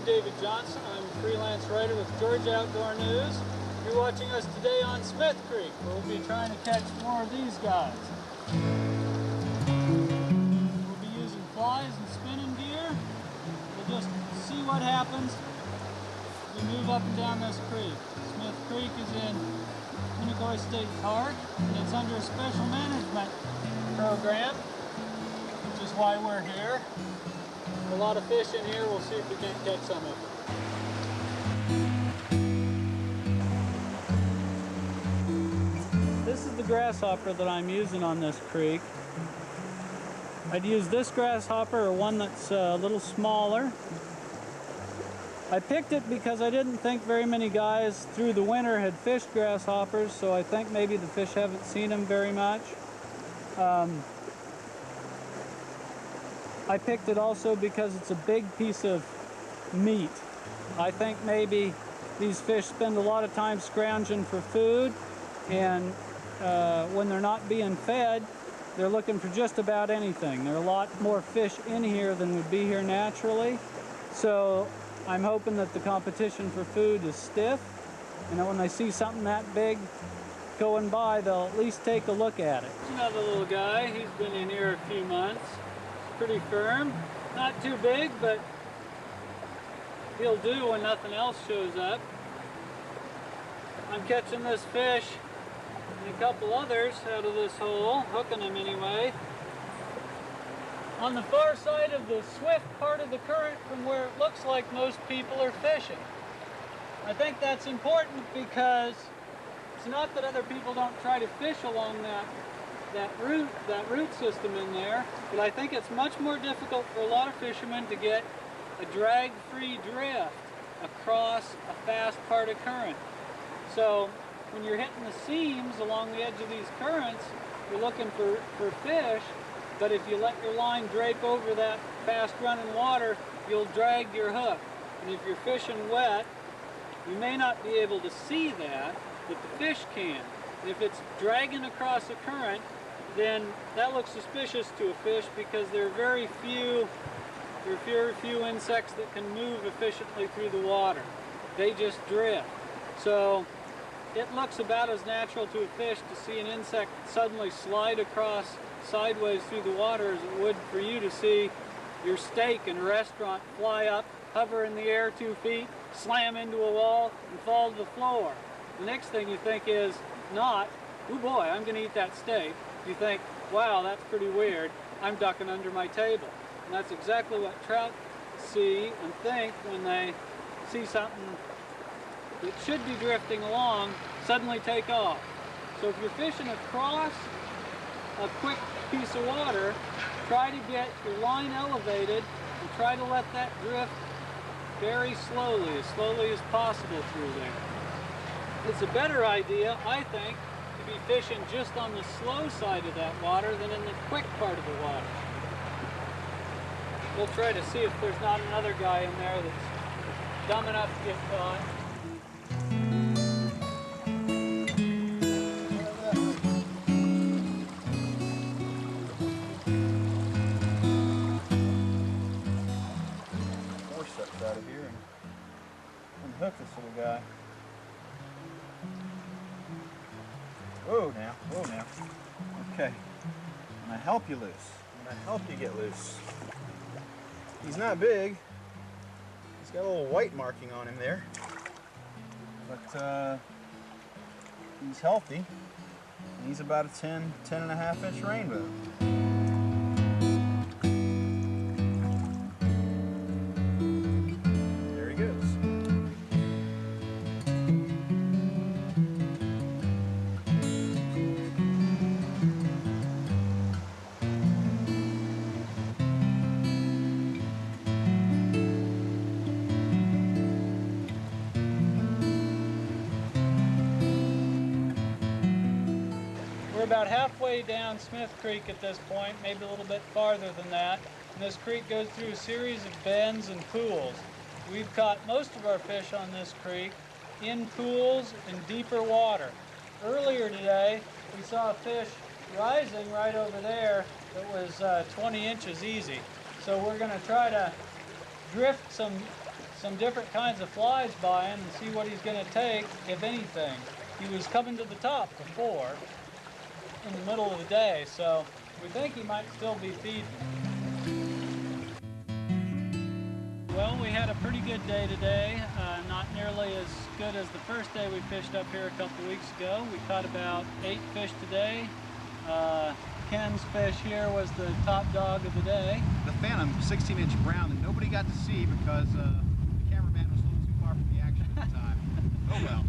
David Johnson. I'm a freelance writer with Georgia Outdoor News. You're watching us today on Smith Creek, where we'll be trying to catch more of these guys. We'll be using flies and spinning gear. We'll just see what happens as we move up and down this creek. Smith Creek is in Unicoi State Park, and it's under a special management program, which is why we're here. A lot of fish in here. We'll see if we can't catch some of them. This is the grasshopper that I'm using on this creek. I'd use this grasshopper or one that's a little smaller. I picked it because I didn't think very many guys through the winter had fished grasshoppers, so I think maybe the fish haven't seen them very much. I picked it also because it's a big piece of meat. I think maybe these fish spend a lot of time scrounging for food, and when they're not being fed, they're looking for just about anything. There are a lot more fish in here than would be here naturally. So I'm hoping that the competition for food is stiff, and that when they see something that big going by, they'll at least take a look at it. Another little guy. He's been in here a few months. Pretty firm, not too big, but he'll do when nothing else shows up. I'm catching this fish and a couple others out of this hole, hooking them anyway. On the far side of the swift part of the current from where it looks like most people are fishing. I think that's important because it's not that other people don't try to fish along that root system in there, but I think it's much more difficult for a lot of fishermen to get a drag-free drift across a fast part of current. So when you're hitting the seams along the edge of these currents, you're looking for fish, but if you let your line drape over that fast running water, you'll drag your hook. And if you're fishing wet, you may not be able to see that, but the fish can. And if it's dragging across a current, then that looks suspicious to a fish because there are very few insects that can move efficiently through the water. They just drift. So it looks about as natural to a fish to see an insect suddenly slide across sideways through the water as it would for you to see your steak in a restaurant fly up, hover in the air 2 feet, slam into a wall, and fall to the floor. The next thing you think is not, oh boy, I'm going to eat that steak. You think, wow, that's pretty weird. I'm ducking under my table. And that's exactly what trout see and think when they see something that should be drifting along suddenly take off. So if you're fishing across a quick piece of water, try to get your line elevated and try to let that drift very slowly as possible through there. It's a better idea, I think, to be fishing just on the slow side of that water than in the quick part of the water. We'll try to see if there's not another guy in there that's dumb enough to get caught. Forceps out of here and unhook this little guy. Whoa now, whoa now. Okay, I'm gonna help you loose. I'm gonna help you get loose. He's not big. He's got a little white marking on him there. But he's healthy. And he's about a 10 and a half inch rainbow. There he goes. We're about halfway down Smith Creek at this point, maybe a little bit farther than that. And this creek goes through a series of bends and pools. We've caught most of our fish on this creek in pools and deeper water. Earlier today, we saw a fish rising right over there that was 20 inches easy. So we're going to try to drift some some different kinds of flies by him and see what he's going to take, if anything. He was coming to the top before in the middle of the day, so we think he might still be feeding. Well, we had a pretty good day today, not nearly as good as the first day we fished up here a couple weeks ago. We caught about 8 fish today. Ken's fish here was the top dog of the day. The Phantom 16-inch brown that nobody got to see because the cameraman was a little too far from the action at the time. Oh well.